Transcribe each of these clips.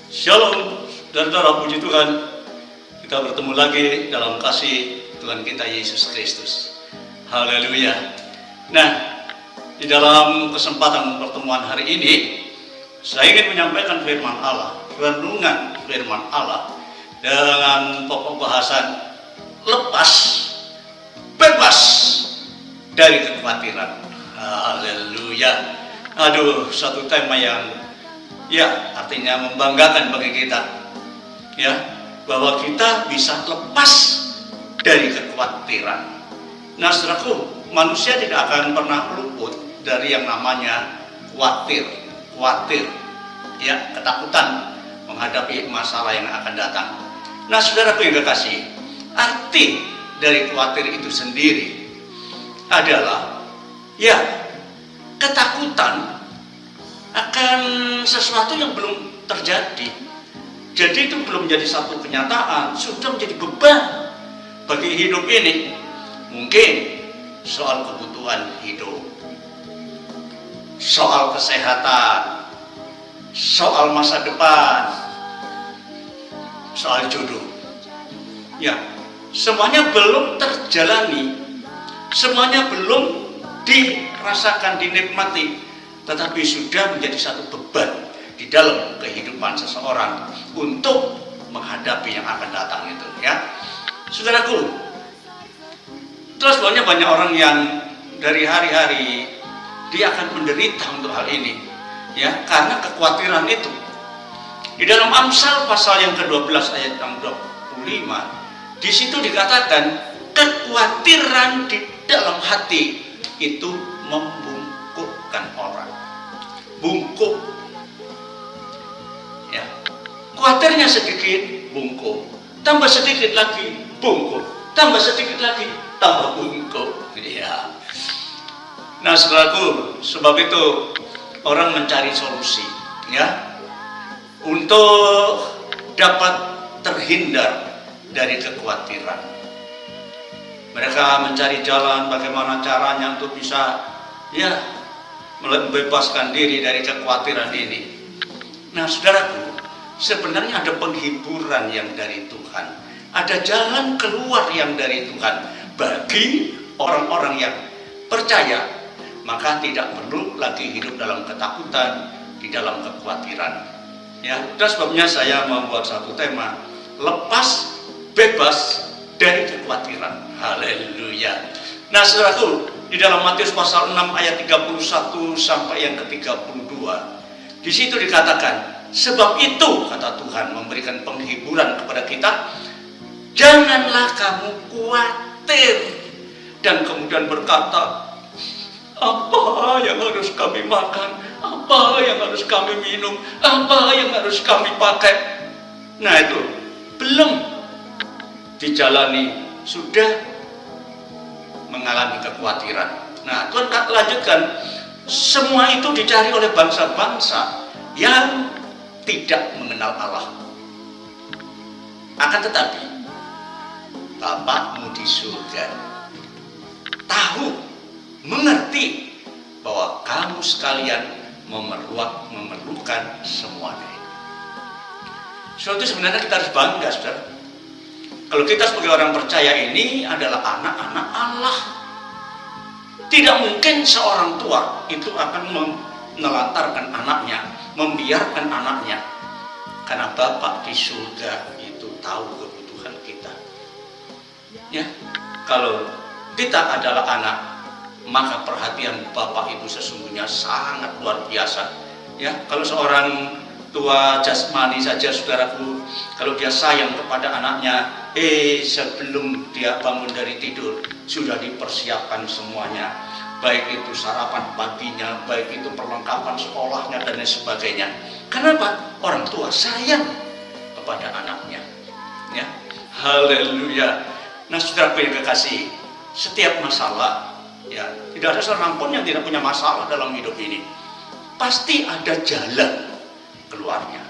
Shalom, saudara-saudara, puji Tuhan. Kita bertemu lagi dalam kasih Tuhan kita Yesus Kristus. Haleluya. Nah, di dalam kesempatan pertemuan hari ini, saya ingin menyampaikan firman Allah, renungan firman Allah dengan pokok bahasan lepas, bebas dari kekhawatiran. Haleluya. Aduh, satu tema yang artinya membanggakan bagi kita, bahwa kita bisa lepas dari kekhawatiran. Nah, saudaraku, manusia tidak akan pernah luput dari yang namanya khawatir, ketakutan menghadapi masalah yang akan datang. Nah, saudaraku yang kekasih, arti dari khawatir itu sendiri adalah ketakutan akan sesuatu yang belum terjadi. Jadi itu belum menjadi satu kenyataan, sudah menjadi beban bagi hidup ini. Mungkin soal kebutuhan hidup, soal kesehatan, soal masa depan, soal jodoh. Semuanya belum terjalani, semuanya belum dirasakan, dinikmati, tetapi sudah menjadi satu beban di dalam kehidupan seseorang untuk menghadapi yang akan datang itu, Saudaraku, terus banyak orang yang dari hari-hari dia akan menderita untuk hal ini, karena kekhawatiran itu. Di dalam Amsal pasal yang ke-12 ayat 25, di situ dikatakan kekhawatiran di dalam hati itu membungkukkan orang. Bungkuk, khawatirnya sedikit, bungkuk, tambah sedikit lagi, bungkuk, tambah sedikit lagi, tambah bungkuk. Nah, saudaraku, sebab itu orang mencari solusi, untuk dapat terhindar dari kekhawatiran. Mereka mencari jalan bagaimana caranya untuk bisa membebaskan diri dari kekhawatiran ini. Nah, saudaraku, sebenarnya ada penghiburan yang dari Tuhan, ada jalan keluar yang dari Tuhan bagi orang-orang yang percaya. Maka tidak perlu lagi hidup dalam ketakutan, di dalam kekhawatiran. Dan sebabnya saya membuat satu tema, lepas, bebas dari kekhawatiran. Haleluya. Nah, saudaraku, di dalam Matius pasal 6 ayat 31 sampai yang ke-32, di situ dikatakan, sebab itu, kata Tuhan, memberikan penghiburan kepada kita, janganlah kamu khawatir. Dan kemudian berkata, apa yang harus kami makan, apa yang harus kami minum, apa yang harus kami pakai. Nah, itu belum dijalani, sudah mengalami kekhawatiran. Nah, Tuhan lanjutkan, semua itu dicari oleh bangsa-bangsa yang tidak mengenal Allah. Akan tetapi Bapakmu di surga tahu, mengerti bahwa kamu sekalian memerlukan semuanya. Suatu sebenarnya kita harus bangga, saudara. Kalau kita sebagai orang percaya ini adalah anak-anak Allah. Tidak mungkin seorang tua itu akan menelantarkan anaknya, membiarkan anaknya. Karena Bapa di surga itu tahu kebutuhan kita. Kalau kita adalah anak, maka perhatian Bapa itu sesungguhnya sangat luar biasa. Kalau seorang tua jasmani saja, saudaraku, kalau dia sayang kepada anaknya, sebelum dia bangun dari tidur sudah dipersiapkan semuanya, baik itu sarapan paginya, baik itu perlengkapan sekolahnya dan lain sebagainya. Kenapa? Orang tua sayang kepada anaknya. Haleluya. Nah, saudaraku yang kekasih, setiap masalah, tidak ada seorang pun yang tidak punya masalah dalam hidup ini. Pasti ada jalan keluarnya.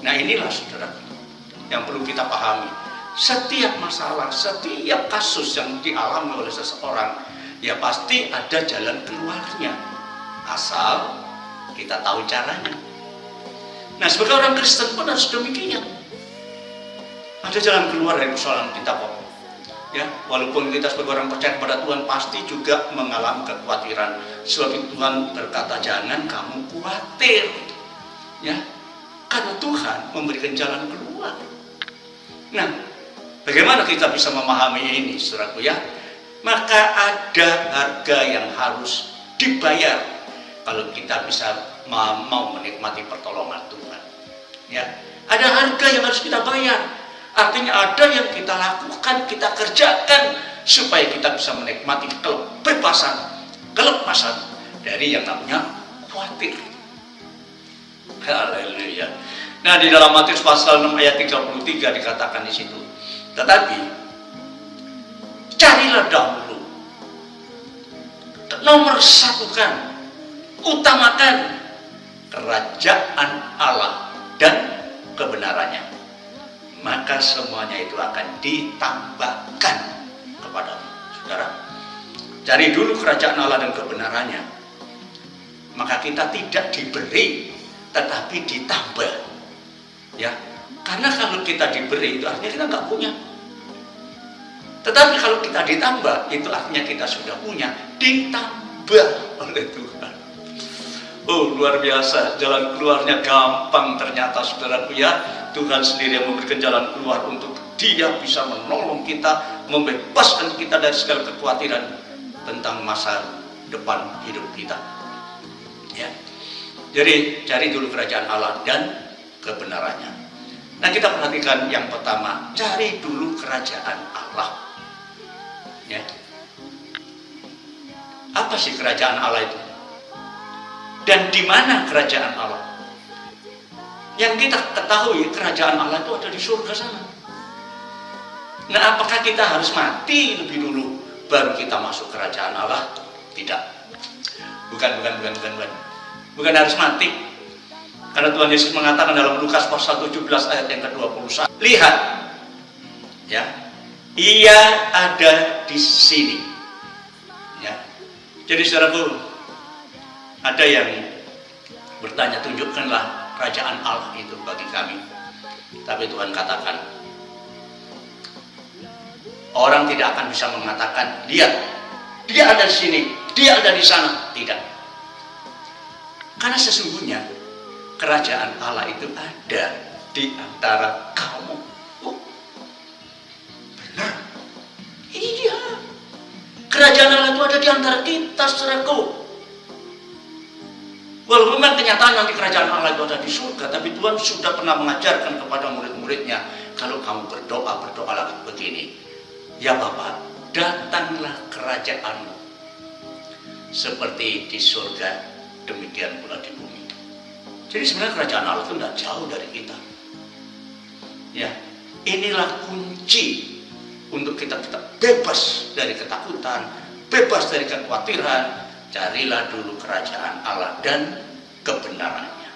Nah, inilah saudara yang perlu kita pahami. Setiap masalah, setiap kasus yang dialami oleh seseorang, pasti ada jalan keluarnya, asal kita tahu caranya. Nah, sebagai orang Kristen pun harus demikian. Ada jalan keluar dari persoalan kita kok. Ya, walaupun kita sebagai orang percaya kepada Tuhan pasti juga mengalami kekhawatiran. Sebab itu Tuhan berkata, jangan kamu khawatir. Ya, karena Tuhan memberikan jalan keluar. Nah, bagaimana kita bisa memahami ini, saudaraku ya? Maka ada harga yang harus dibayar kalau kita bisa mau menikmati pertolongan Tuhan. Ya, ada harga yang harus kita bayar. Artinya ada yang kita lakukan, kita kerjakan supaya kita bisa menikmati kebebasan, kelepasan dari yang namanya khawatir. Haleluya. Nah, di dalam Matius pasal 6 ayat 33 dikatakan di situ. Tetapi carilah dahulu, nomor satukan, utamakan kerajaan Allah dan kebenarannya, maka semuanya itu akan ditambahkan kepadamu. Saudara, cari dulu kerajaan Allah dan kebenarannya, maka kita tidak diberi tetapi ditambah. Ya, karena kalau kita diberi itu artinya kita nggak punya. Tetapi kalau kita ditambah itu artinya kita sudah punya, ditambah oleh Tuhan. Oh, luar biasa, jalan keluarnya gampang ternyata, saudaraku ya. Tuhan sendiri yang memberikan jalan keluar untuk Dia bisa menolong kita, membebaskan kita dari segala kekhawatiran tentang masa depan hidup kita. Ya. Jadi cari dulu kerajaan Allah dan kebenarannya. Nah, kita perhatikan yang pertama, cari dulu kerajaan Allah. Ya. Apa sih kerajaan Allah itu? Dan di mana kerajaan Allah? Yang kita ketahui kerajaan Allah itu ada di surga sana. Nah, apakah kita harus mati lebih dulu baru kita masuk kerajaan Allah? Tidak. Bukan harus mati. Karena Tuhan Yesus mengatakan dalam Lukas pasal 17 ayat yang ke-21. Lihat, ya, Ia ada di sini. Ya. Jadi saudaraku, ada yang bertanya, tunjukkanlah kerajaan Allah itu bagi kami. Tapi Tuhan katakan, orang tidak akan bisa mengatakan, lihat, Dia ada di sini, Dia ada di sana. Tidak. Karena sesungguhnya kerajaan Allah itu ada di antara kamu. Oh, benar. Iya. Kerajaan Allah itu ada di antara kita, saudaraku. Walaupun memang kenyataan nanti kerajaan Allah itu ada di surga, tapi Tuhan sudah pernah mengajarkan kepada murid-muridnya, kalau kamu berdoalah begini, ya Bapa, datanglah kerajaanmu seperti di surga, demikian pula di bumi. Jadi sebenarnya kerajaan Allah itu tidak jauh dari kita. Ya, inilah kunci untuk kita bebas dari ketakutan, bebas dari kekhawatiran. Carilah dulu kerajaan Allah dan kebenarannya.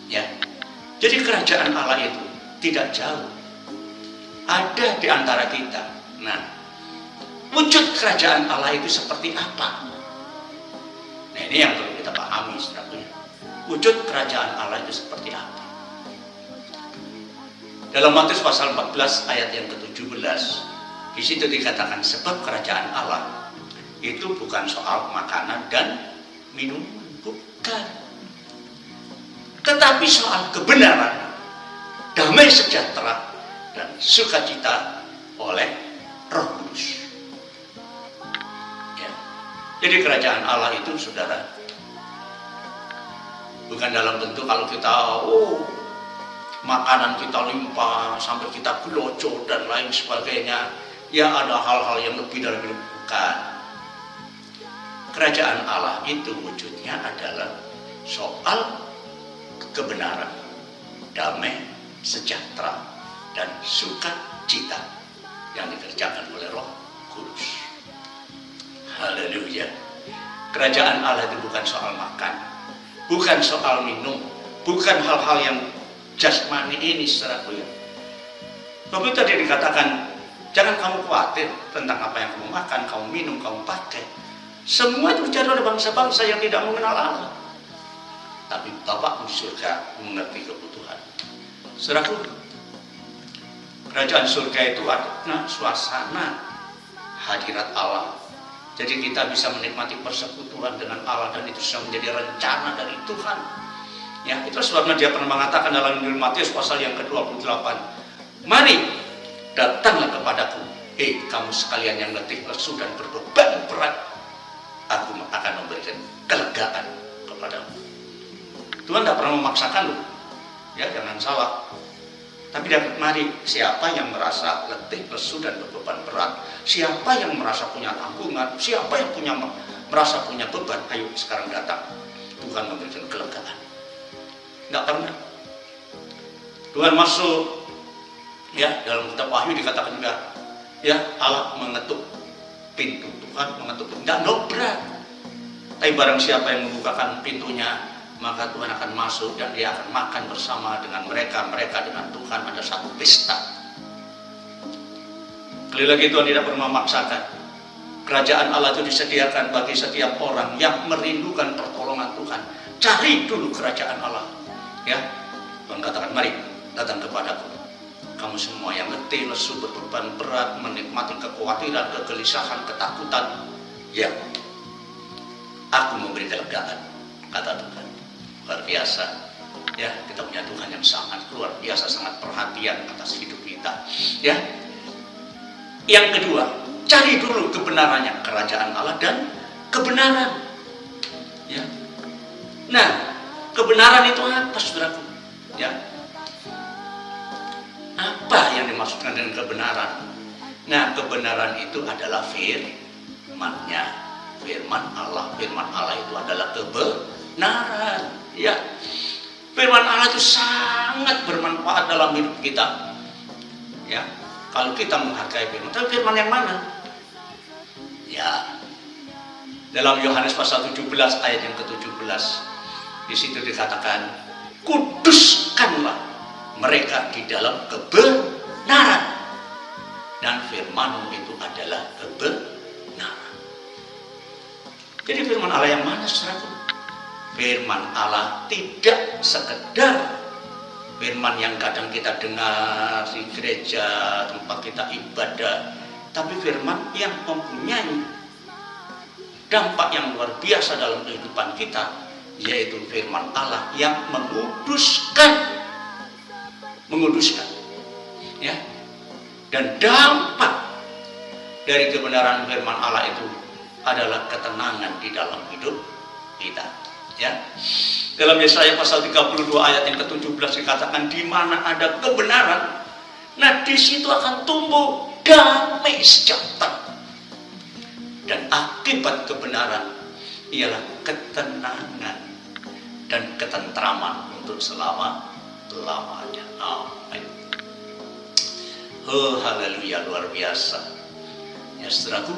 Ya. Jadi kerajaan Allah itu tidak jauh. Ada di antara kita. Nah, wujud kerajaan Allah itu seperti apa? Nah, ini yang perlu kita pahami, saudara. Wujud kerajaan Allah itu seperti apa? Dalam Matius pasal 14 ayat yang ke-17, di situ dikatakan, sebab kerajaan Allah itu bukan soal makanan dan minum, bukan. Tetapi soal kebenaran, damai sejahtera, dan sukacita oleh Roh Kudus. Ya. Jadi kerajaan Allah itu, saudara, bukan dalam bentuk kalau kita, makanan kita limpah, sampai kita gelojo dan lain sebagainya. Ya, ada hal-hal yang lebih dari itu, bukan. Kerajaan Allah itu wujudnya adalah soal kebenaran, damai, sejahtera, dan sukacita yang dikerjakan oleh Roh Kudus. Haleluya. Kerajaan Allah itu bukan soal makan, bukan soal minum, bukan hal-hal yang jasmani ini, saudaraku ya. Begitu tadi dikatakan, jangan kamu khawatir tentang apa yang kamu makan, kamu minum, kamu pakai. Semua itu terjadi oleh bangsa-bangsa yang tidak mengenal Allah. tapi Bapakmu surga mengerti kebutuhan. Saudaraku, kerajaan surga itu adalah suasana hadirat Allah. Jadi kita bisa menikmati persekutuan dengan Allah, dan itu sudah menjadi rencana dari Tuhan. Ya, itu sebabnya dia pernah mengatakan dalam Injil Matius pasal yang ke-28, "Mari, datanglah kepadaku, kamu sekalian yang letih, lesu dan berbeban berat, aku akan memberikan kelegaan kepadamu." Tuhan tidak pernah memaksakan loh, ya jangan salah. Tapi mari, siapa yang merasa letih, lesu dan berbeban berat, siapa yang merasa punya tanggungan, siapa yang merasa punya beban, ayo sekarang datang. Tuhan memberikan kelegaan. Tidak pernah. Tuhan masuk, ya dalam kitab Wahyu dikatakan juga, ya Allah mengetuk pintu. Tuhan mengetuk pintu, tidak dobrak. Tapi barang siapa yang membukakan pintunya, maka Tuhan akan masuk dan dia akan makan bersama dengan mereka dengan Tuhan. Ada satu pesta. Sekali lagi, Tuhan tidak pernah memaksakan. Kerajaan Allah itu disediakan bagi setiap orang yang merindukan pertolongan Tuhan. Cari dulu kerajaan Allah, ya. Tuhan katakan, "Mari, datang kepadaku, kamu semua yang letih, lesu, berbeban berat, menikmati kekhawatiran, kegelisahan, ketakutan, ya, aku memberi kelegaan," kata Tuhan. Luar biasa, ya, kita punya Tuhan yang sangat luar biasa, sangat perhatian atas hidup kita, ya. Yang kedua, cari dulu kebenarannya, kerajaan Allah dan kebenaran, ya. Nah, kebenaran itu apa, saudaraku? Ya, apa yang dimaksudkan dengan kebenaran? Nah, kebenaran itu adalah firman-Nya, firman Allah. Firman Allah itu adalah kebenaran. Ya, firman Allah itu sangat bermanfaat dalam hidup kita. Ya, kalau kita menghargai firman. Tapi firman yang mana? Ya, dalam Yohanes pasal 17 ayat yang ke-17, di situ dikatakan, "Kuduskanlah mereka di dalam kebenaran, dan firman-Mu itu adalah kebenaran." Jadi firman Allah yang mana, saudaraku? Firman Allah tidak sekedar firman yang kadang kita dengar di gereja, tempat kita ibadah, tapi firman yang mempunyai dampak yang luar biasa dalam kehidupan kita, yaitu firman Allah yang menguduskan, ya. Dan dampak dari kebenaran firman Allah itu adalah ketenangan di dalam hidup kita. Ya, dalam Yesaya pasal 32 ayat yang ke-17 dikatakan, di mana ada kebenaran, nah di situ akan tumbuh damai sejahtera. Dan akibat kebenaran ialah ketenangan dan ketentraman untuk selama-lamanya. Amin. Oh, haleluya, luar biasa. Ya, saudaraku,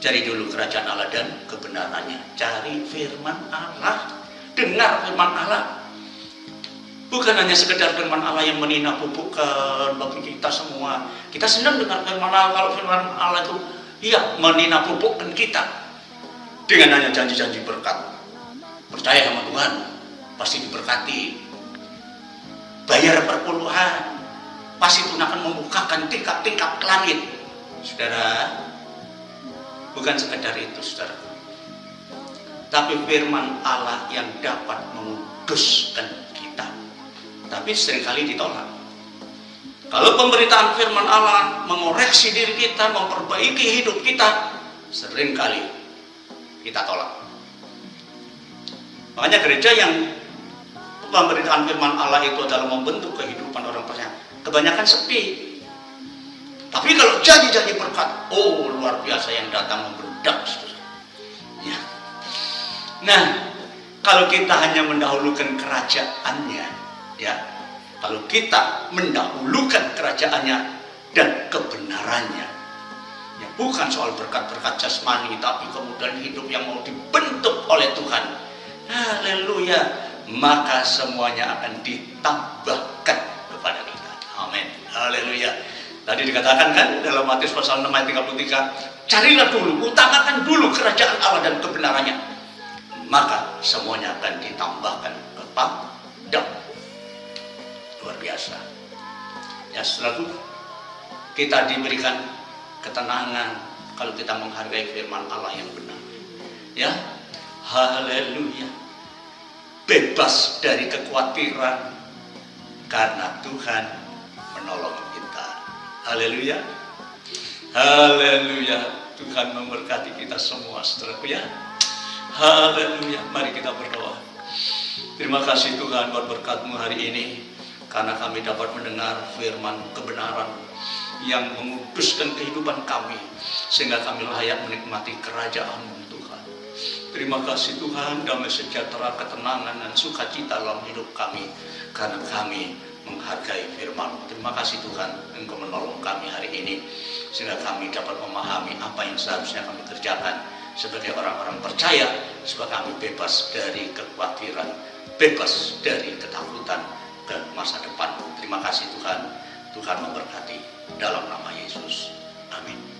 cari dulu kerajaan Allah dan kebenarannya. Cari firman Allah. Dengar firman Allah. Bukan hanya sekedar firman Allah yang menina pupukkan bagi kita semua. Kita senang dengar firman Allah kalau firman Allah itu menina pupukkan kita. Dengan hanya janji-janji berkat. Percaya sama Tuhan, pasti diberkati. Bayar perpuluhan, pasti Tuhan akan membukakan tingkap-tingkap langit. Saudara, bukan sekedar itu, saudara. Tapi firman Allah yang dapat menguduskan kita. Tapi seringkali ditolak. Kalau pemberitaan firman Allah mengoreksi diri kita, memperbaiki hidup kita, seringkali kita tolak. Makanya gereja yang pemberitaan firman Allah itu adalah membentuk kehidupan orang percaya, kebanyakan sepi. Tapi kalau janji-janji berkat, oh luar biasa yang datang membludak. Ya. Nah, kalau kita hanya mendahulukan kerajaannya, ya, kalau kita mendahulukan kerajaannya dan kebenarannya, ya, bukan soal berkat-berkat jasmani, tapi kemudian hidup yang mau dibentuk oleh Tuhan, haleluya, maka semuanya akan ditambahkan kepada kita. Amin. Haleluya. Tadi dikatakan kan dalam Matius pasal 6 ayat 33, carilah dulu, utamakan dulu kerajaan Allah dan kebenarannya, maka semuanya akan ditambahkan kepada. Luar biasa. Ya, setelah itu kita diberikan ketenangan kalau kita menghargai firman Allah yang benar. Ya, haleluya. Bebas dari kekhawatiran karena Tuhan menolong kita. Haleluya. Haleluya. Tuhan memberkati kita semua, saudaraku ya. Haleluya. Mari kita berdoa. Terima kasih Tuhan buat berkat-Mu hari ini, karena kami dapat mendengar firman kebenaran yang menguduskan kehidupan kami, sehingga kami layak menikmati kerajaan-Mu Tuhan. Terima kasih Tuhan, damai sejahtera, ketenangan dan sukacita dalam hidup kami, karena kami menghargai firman. Terima kasih Tuhan, Engkau menolong kami hari ini, sehingga kami dapat memahami apa yang seharusnya kami kerjakan sebagai orang-orang percaya, supaya kami bebas dari kekhawatiran, bebas dari ketakutan ke masa depan. Terima kasih Tuhan. Tuhan memberkati dalam nama Yesus. Amin.